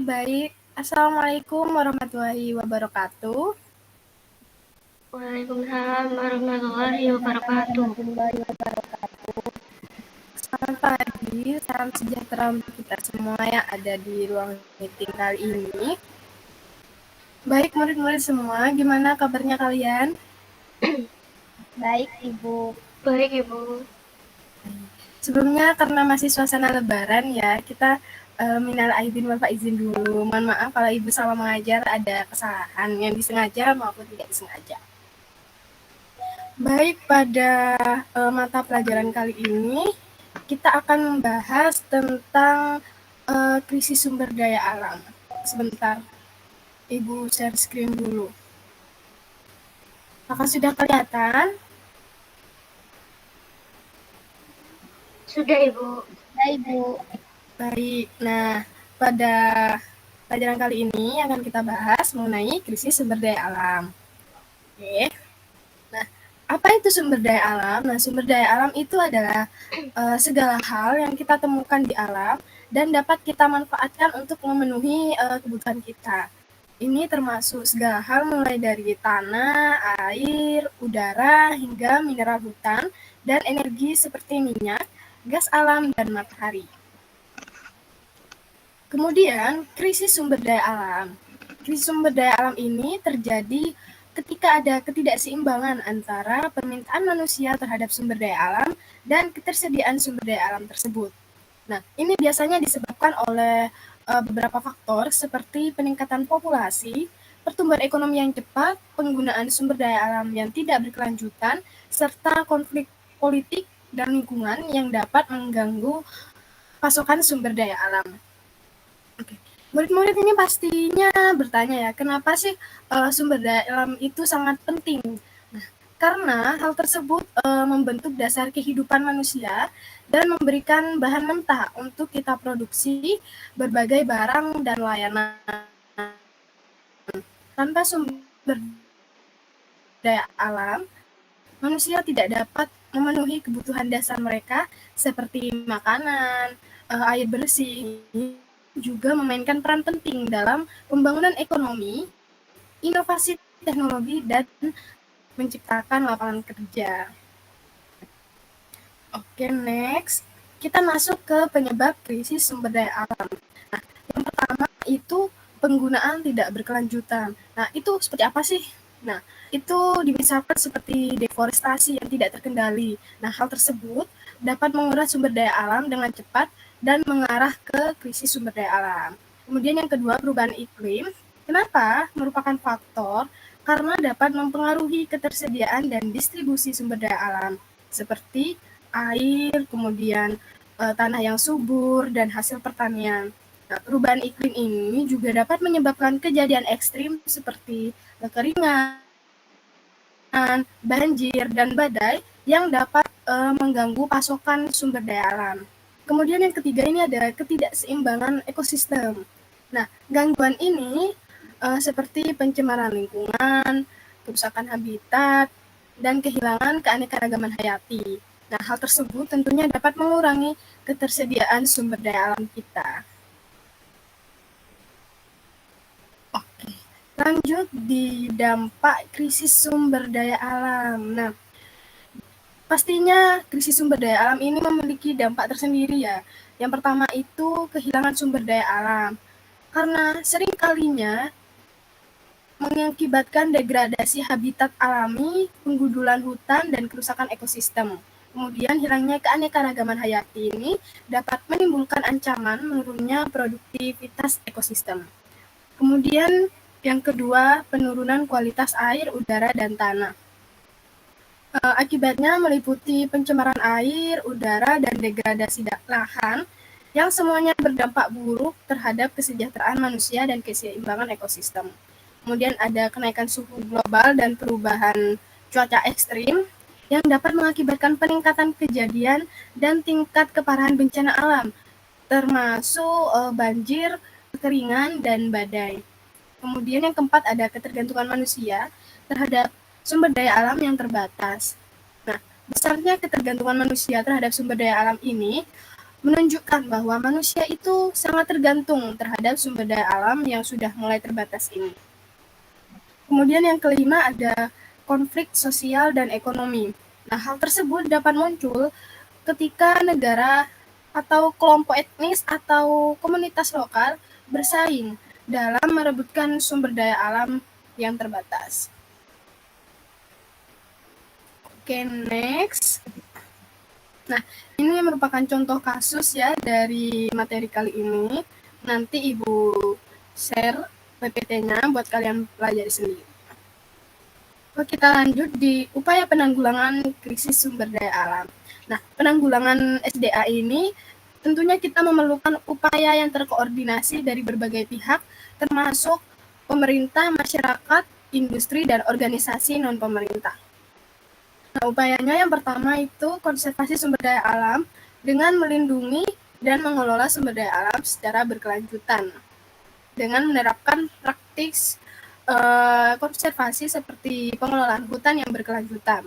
Baik, Assalamualaikum warahmatullahi wabarakatuh. Waalaikumsalam warahmatullahi wabarakatuh. Selamat pagi, salam sejahtera untuk kita semua yang ada di ruang meeting kali ini. Baik, murid-murid semua, gimana kabarnya kalian? Baik, Ibu. Baik, Ibu. Sebelumnya, karena masih suasana lebaran ya, kita minal aidin wal faizin dulu. Mohon maaf kalau Ibu sama mengajar ada kesalahan yang disengaja maupun tidak disengaja. Baik, pada mata pelajaran kali ini, kita akan membahas tentang krisis sumber daya alam. Sebentar, Ibu share screen dulu. Apakah sudah kelihatan? Sudah, Ibu. Sudah, Ibu. Baik, nah pada pelajaran kali ini akan kita bahas mengenai krisis sumber daya alam. Oke, nah apa itu sumber daya alam? Nah, sumber daya alam itu adalah segala hal yang kita temukan di alam dan dapat kita manfaatkan untuk memenuhi kebutuhan kita. Ini termasuk segala hal mulai dari tanah, air, udara, hingga mineral hutan, dan energi seperti minyak, gas alam, dan matahari. Kemudian, krisis sumber daya alam. Krisis sumber daya alam ini terjadi ketika ada ketidakseimbangan antara permintaan manusia terhadap sumber daya alam dan ketersediaan sumber daya alam tersebut. Nah, ini biasanya disebabkan oleh beberapa faktor seperti peningkatan populasi, pertumbuhan ekonomi yang cepat, penggunaan sumber daya alam yang tidak berkelanjutan, serta konflik politik dan lingkungan yang dapat mengganggu pasokan sumber daya alam. Oke. Murid-murid ini pastinya bertanya ya, kenapa sih sumber daya alam itu sangat penting? Nah, karena hal tersebut membentuk dasar kehidupan manusia dan memberikan bahan mentah untuk kita produksi berbagai barang dan layanan. Tanpa sumber daya alam, manusia tidak dapat memenuhi kebutuhan dasar mereka seperti makanan, air bersih, juga memainkan peran penting dalam pembangunan ekonomi, inovasi teknologi, dan menciptakan lapangan kerja. Oke, next. Kita masuk ke penyebab krisis sumber daya alam. Nah, yang pertama itu penggunaan tidak berkelanjutan. Nah, itu seperti apa sih? Nah, itu dimisalkan seperti deforestasi yang tidak terkendali. Nah, hal tersebut dapat menguras sumber daya alam dengan cepat dan mengarah ke krisis sumber daya alam. Kemudian yang kedua, perubahan iklim. Kenapa? Merupakan faktor karena dapat mempengaruhi ketersediaan dan distribusi sumber daya alam, seperti air, kemudian tanah yang subur, dan hasil pertanian. Nah, perubahan iklim ini juga dapat menyebabkan kejadian ekstrim seperti kekeringan, banjir, dan badai yang dapat mengganggu pasokan sumber daya alam. Kemudian yang ketiga ini ada ketidakseimbangan ekosistem. Nah, gangguan ini seperti pencemaran lingkungan, kerusakan habitat, dan kehilangan keanekaragaman hayati. Nah, hal tersebut tentunya dapat mengurangi ketersediaan sumber daya alam kita. Oke, lanjut di dampak krisis sumber daya alam. Nah, pastinya krisis sumber daya alam ini memiliki dampak tersendiri ya. Yang pertama itu kehilangan sumber daya alam. Karena sering kalinya mengakibatkan degradasi habitat alami, penggundulan hutan, dan kerusakan ekosistem. Kemudian hilangnya keanekaragaman hayati ini dapat menimbulkan ancaman menurunnya produktivitas ekosistem. Kemudian yang kedua, penurunan kualitas air, udara, dan tanah. Akibatnya meliputi pencemaran air, udara, dan degradasi lahan yang semuanya berdampak buruk terhadap kesejahteraan manusia dan keseimbangan ekosistem. Kemudian ada kenaikan suhu global dan perubahan cuaca ekstrim yang dapat mengakibatkan peningkatan kejadian dan tingkat keparahan bencana alam, termasuk banjir, kekeringan, dan badai. Kemudian yang keempat ada ketergantungan manusia terhadap sumber daya alam yang terbatas. Nah, besarnya ketergantungan manusia terhadap sumber daya alam ini menunjukkan bahwa manusia itu sangat tergantung terhadap sumber daya alam yang sudah mulai terbatas ini. Kemudian yang kelima ada konflik sosial dan ekonomi. Nah, hal tersebut dapat muncul ketika negara atau kelompok etnis atau komunitas lokal bersaing dalam merebutkan sumber daya alam yang terbatas. Oke, next. Nah, ini merupakan contoh kasus ya dari materi kali ini. Nanti Ibu share PPT-nya buat kalian pelajari sendiri. Oke, kita lanjut di upaya penanggulangan krisis sumber daya alam. Nah, penanggulangan SDA ini tentunya kita memerlukan upaya yang terkoordinasi dari berbagai pihak, termasuk pemerintah, masyarakat, industri, dan organisasi non-pemerintah. Nah, upayanya yang pertama itu konservasi sumber daya alam dengan melindungi dan mengelola sumber daya alam secara berkelanjutan dengan menerapkan praktik konservasi seperti pengelolaan hutan yang berkelanjutan.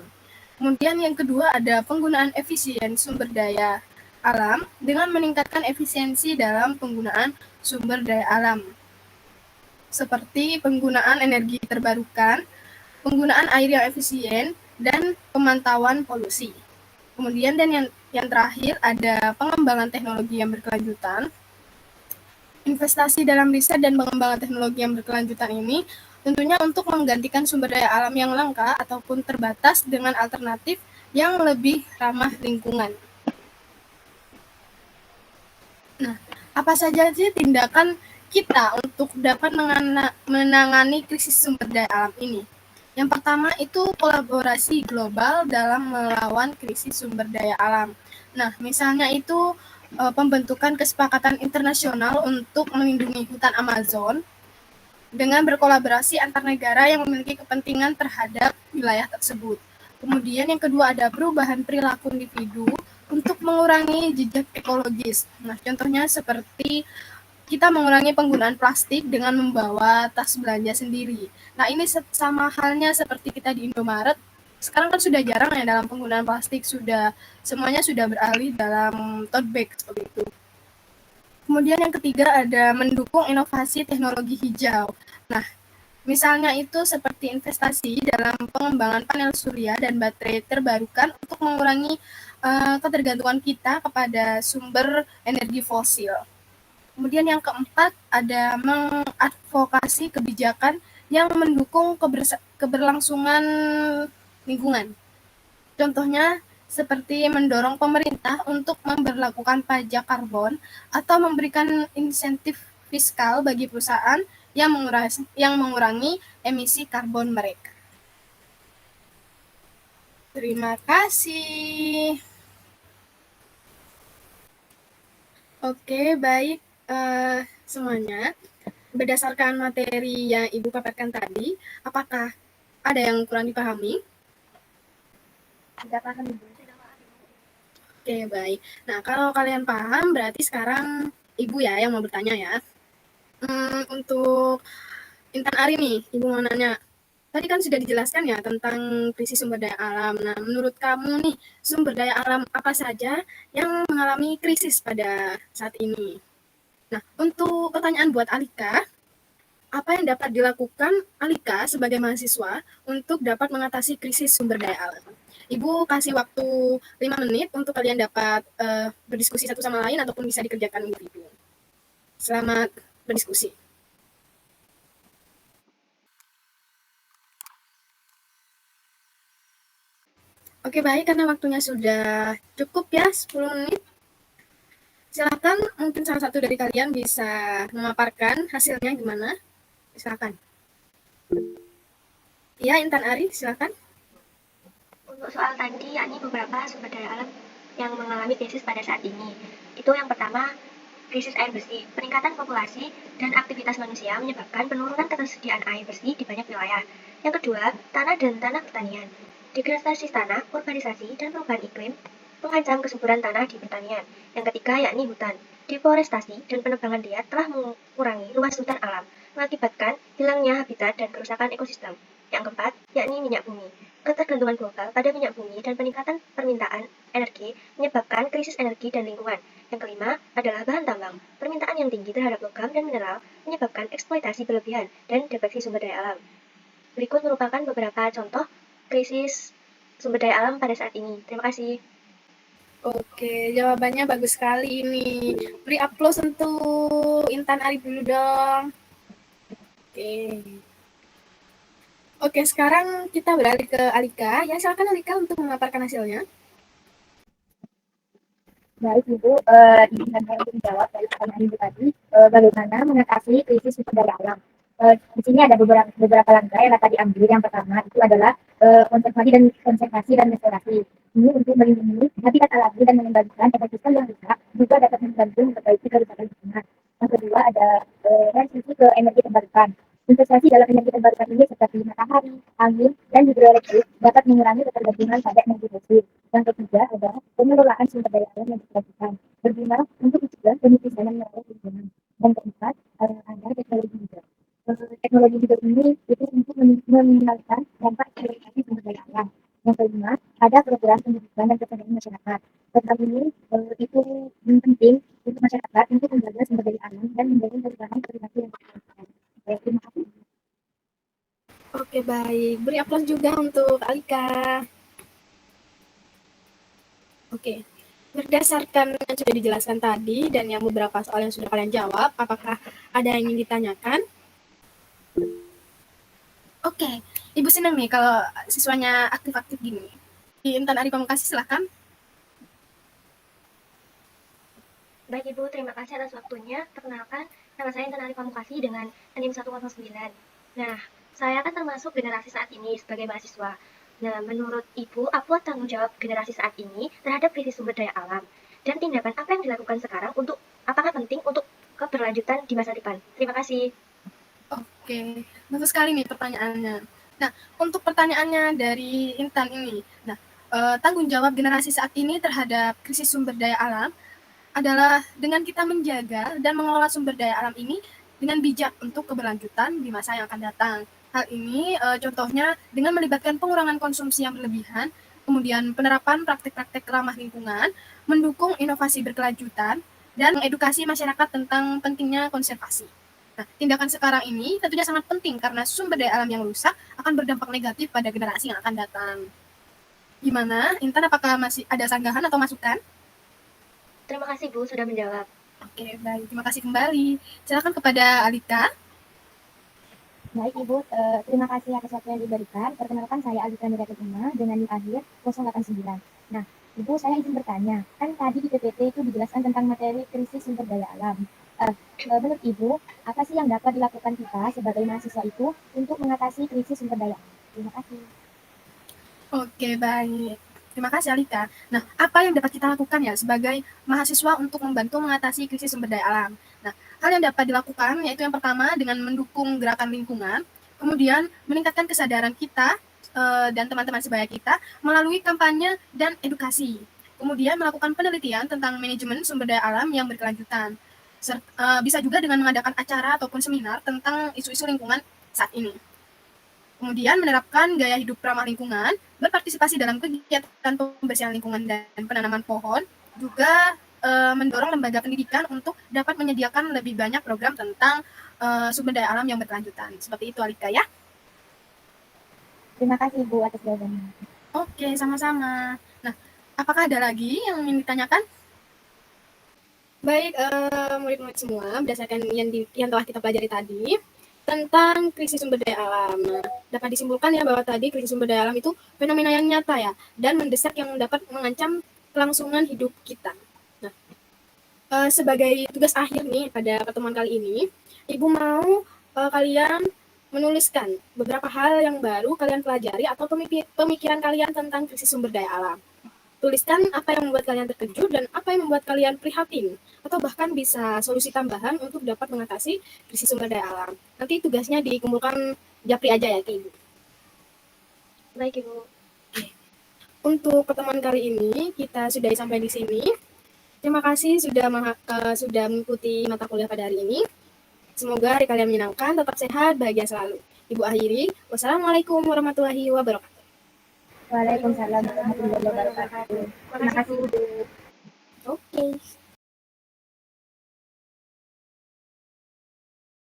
Kemudian yang kedua ada penggunaan efisien sumber daya alam dengan meningkatkan efisiensi dalam penggunaan sumber daya alam seperti penggunaan energi terbarukan, penggunaan air yang efisien, dan pemantauan polusi. Kemudian dan yang terakhir ada pengembangan teknologi yang berkelanjutan. Investasi dalam riset dan pengembangan teknologi yang berkelanjutan ini tentunya untuk menggantikan sumber daya alam yang langka ataupun terbatas dengan alternatif yang lebih ramah lingkungan. Nah, apa saja sih tindakan kita untuk dapat menangani krisis sumber daya alam ini? Yang pertama itu kolaborasi global dalam melawan krisis sumber daya alam. Nah, misalnya itu pembentukan kesepakatan internasional untuk melindungi hutan Amazon dengan berkolaborasi antar negara yang memiliki kepentingan terhadap wilayah tersebut. Kemudian yang kedua ada perubahan perilaku individu untuk mengurangi jejak ekologis. Nah, contohnya seperti kita mengurangi penggunaan plastik dengan membawa tas belanja sendiri. Nah, ini sama halnya seperti kita di Indomaret. Sekarang kan sudah jarang ya dalam penggunaan plastik, semuanya sudah beralih dalam tote bag seperti itu. Kemudian yang ketiga ada mendukung inovasi teknologi hijau. Nah, misalnya itu seperti investasi dalam pengembangan panel surya dan baterai terbarukan untuk mengurangi ketergantungan kita kepada sumber energi fosil. Kemudian yang keempat ada mengadvokasi kebijakan yang mendukung keberlangsungan lingkungan. Contohnya seperti mendorong pemerintah untuk memberlakukan pajak karbon atau memberikan insentif fiskal bagi perusahaan yang mengurangi emisi karbon mereka. Terima kasih. Oke, baik semuanya. Berdasarkan materi yang Ibu paparkan tadi, apakah ada yang kurang dipahami? Tidak paham, Ibu. Oke, baik. Nah, kalau kalian paham, berarti sekarang Ibu ya yang mau bertanya ya. Untuk Intan Ari nih, Ibu mau nanya. Tadi kan sudah dijelaskan ya tentang krisis sumber daya alam. Nah, menurut kamu nih, sumber daya alam apa saja yang mengalami krisis pada saat ini? Nah, untuk pertanyaan buat Alika, apa yang dapat dilakukan Alika sebagai mahasiswa untuk dapat mengatasi krisis sumber daya alam? Ibu kasih waktu 5 menit untuk kalian dapat berdiskusi satu sama lain ataupun bisa dikerjakan individu. Selamat berdiskusi. Oke, baik, karena waktunya sudah cukup ya, 10 menit. Silakan, mungkin salah satu dari kalian bisa memaparkan hasilnya gimana. Silakan. Ya, Intan Ari, silakan. Untuk soal tadi, yakni beberapa sumber daya alam yang mengalami krisis pada saat ini. Itu yang pertama, krisis air bersih. Peningkatan populasi dan aktivitas manusia menyebabkan penurunan ketersediaan air bersih di banyak wilayah. Yang kedua, tanah dan tanah pertanian. Degradasi tanah, urbanisasi, dan perubahan iklim mengancam kesuburan tanah di pertanian. Yang ketiga, yakni hutan. Deforestasi dan penebangan liar telah mengurangi luas hutan alam, mengakibatkan hilangnya habitat dan kerusakan ekosistem. Yang keempat, yakni minyak bumi. Ketergantungan global pada minyak bumi dan peningkatan permintaan energi menyebabkan krisis energi dan lingkungan. Yang kelima adalah bahan tambang. Permintaan yang tinggi terhadap logam dan mineral menyebabkan eksploitasi berlebihan dan deplesi sumber daya alam. Berikut merupakan beberapa contoh krisis sumber daya alam pada saat ini. Terima kasih. Oke, jawabannya bagus sekali ini. Beri aplaus untuk Intan Arif dulu dong. Oke. Oke, sekarang kita beralih ke Alika. Ya, silakan Alika untuk memaparkan hasilnya. Baik Ibu, izinkan saya untuk menjawab dari pertanyaan Ibu tadi, bagaimana mengatasi krisis sumber daya alam. Di sini ada beberapa langkah yang dapat diambil. Yang pertama itu adalah konservasi dan restorasi. Ini untuk melindungi habitat alami dan mengembalikan ekosistem yang rusak, juga dapat membantu memperbaiki kerusakan lingkungan. Yang kedua ada transisi ke energi terbarukan. Investasi dalam energi terbarukan ini seperti matahari, angin, dan hidroelektrik dapat mengurangi ketergantungan pada energi fosil. Yang ketiga adalah pengelolaan sumber daya alam yang diperlukan berguna untuk mencegah penipisan dan merawat lingkungan. Dan keempat ada teknologi hijau. Teknologi hijau ini itu untuk meminimalkan dampak eksploitasi sumber daya alam. Yang kelima ada program pendidikan dan kesadaran masyarakat. Program ini itu penting untuk masyarakat untuk menjaga sumber daya alam dan mendorong perubahan perilaku yang berkelanjutan. Terima kasih. Oke, baik. Beri aplaus juga untuk Alika. Oke, berdasarkan yang sudah dijelaskan tadi dan yang beberapa soal yang sudah kalian jawab, apakah ada yang ingin ditanyakan? Oke, Ibu senang nih kalau siswanya aktif-aktif gini. Intan Ari Pamungkasi, silakan. Baik Ibu, terima kasih atas waktunya. Perkenalkan, nama saya Intan Ari Pamungkasi dengan NIM 109. Nah, saya kan termasuk generasi saat ini sebagai mahasiswa. Nah, menurut Ibu, apa tanggung jawab generasi saat ini terhadap krisis sumber daya alam? Dan tindakan apa yang dilakukan sekarang apakah penting untuk keberlanjutan di masa depan? Terima kasih. Oke, bagus sekali nih pertanyaannya. Nah, untuk pertanyaannya dari Intan ini, tanggung jawab generasi saat ini terhadap krisis sumber daya alam adalah dengan kita menjaga dan mengelola sumber daya alam ini dengan bijak untuk keberlanjutan di masa yang akan datang. Hal ini contohnya dengan melibatkan pengurangan konsumsi yang berlebihan, kemudian penerapan praktek-praktek ramah lingkungan, mendukung inovasi berkelanjutan, dan mengedukasi masyarakat tentang pentingnya konservasi. Nah, tindakan sekarang ini tentunya sangat penting karena sumber daya alam yang rusak akan berdampak negatif pada generasi yang akan datang. Gimana, Intan, apakah masih ada sanggahan atau masukan? Terima kasih Bu sudah menjawab. Oke, baik. Terima kasih kembali. Silakan kepada Alika. Baik Ibu, terima kasih atas waktu yang diberikan. Perkenalkan saya Alika Nuriyatullah dengan NIM akhir 089. Nah, Ibu saya izin bertanya, kan tadi di PPT itu dijelaskan tentang materi krisis sumber daya alam. Menurut Ibu, apa sih yang dapat dilakukan kita sebagai mahasiswa itu untuk mengatasi krisis sumber daya alam? Terima kasih. Oke, baik. Terima kasih, Alika. Nah, apa yang dapat kita lakukan ya sebagai mahasiswa untuk membantu mengatasi krisis sumber daya alam? Nah, hal yang dapat dilakukan yaitu yang pertama dengan mendukung gerakan lingkungan, kemudian meningkatkan kesadaran kita dan teman-teman sebaya kita melalui kampanye dan edukasi. Kemudian melakukan penelitian tentang manajemen sumber daya alam yang berkelanjutan. Bisa juga dengan mengadakan acara ataupun seminar tentang isu-isu lingkungan saat ini. Kemudian menerapkan gaya hidup ramah lingkungan, berpartisipasi dalam kegiatan pembersihan lingkungan dan penanaman pohon, juga mendorong lembaga pendidikan untuk dapat menyediakan lebih banyak program tentang sumber daya alam yang berkelanjutan. Seperti itu, Alika, ya. Terima kasih Bu atas jawabannya. Oke, sama-sama. Nah, apakah ada lagi yang ingin ditanyakan? Baik, murid-murid semua, berdasarkan yang telah kita pelajari tadi, tentang krisis sumber daya alam. Nah, dapat disimpulkan ya bahwa tadi krisis sumber daya alam itu fenomena yang nyata ya, dan mendesak yang dapat mengancam kelangsungan hidup kita. Nah, sebagai tugas akhir nih pada pertemuan kali ini, Ibu mau kalian menuliskan beberapa hal yang baru kalian pelajari atau pemikiran kalian tentang krisis sumber daya alam. Tuliskan apa yang membuat kalian terkejut dan apa yang membuat kalian prihatin, atau bahkan bisa solusi tambahan untuk dapat mengatasi krisis sumber daya alam. Nanti tugasnya dikumpulkan japri aja ya ke Ibu. Baik Ibu. Untuk pertemuan kali ini kita sudah sampai di sini. Terima kasih sudah mengikuti mata kuliah pada hari ini. Semoga hari kalian menyenangkan, tetap sehat, bahagia selalu. Ibu akhiri, wassalamualaikum warahmatullahi wabarakatuh. Waalaikumsalam warahmatullahi wabarakatuh. Terima kasih, Bu.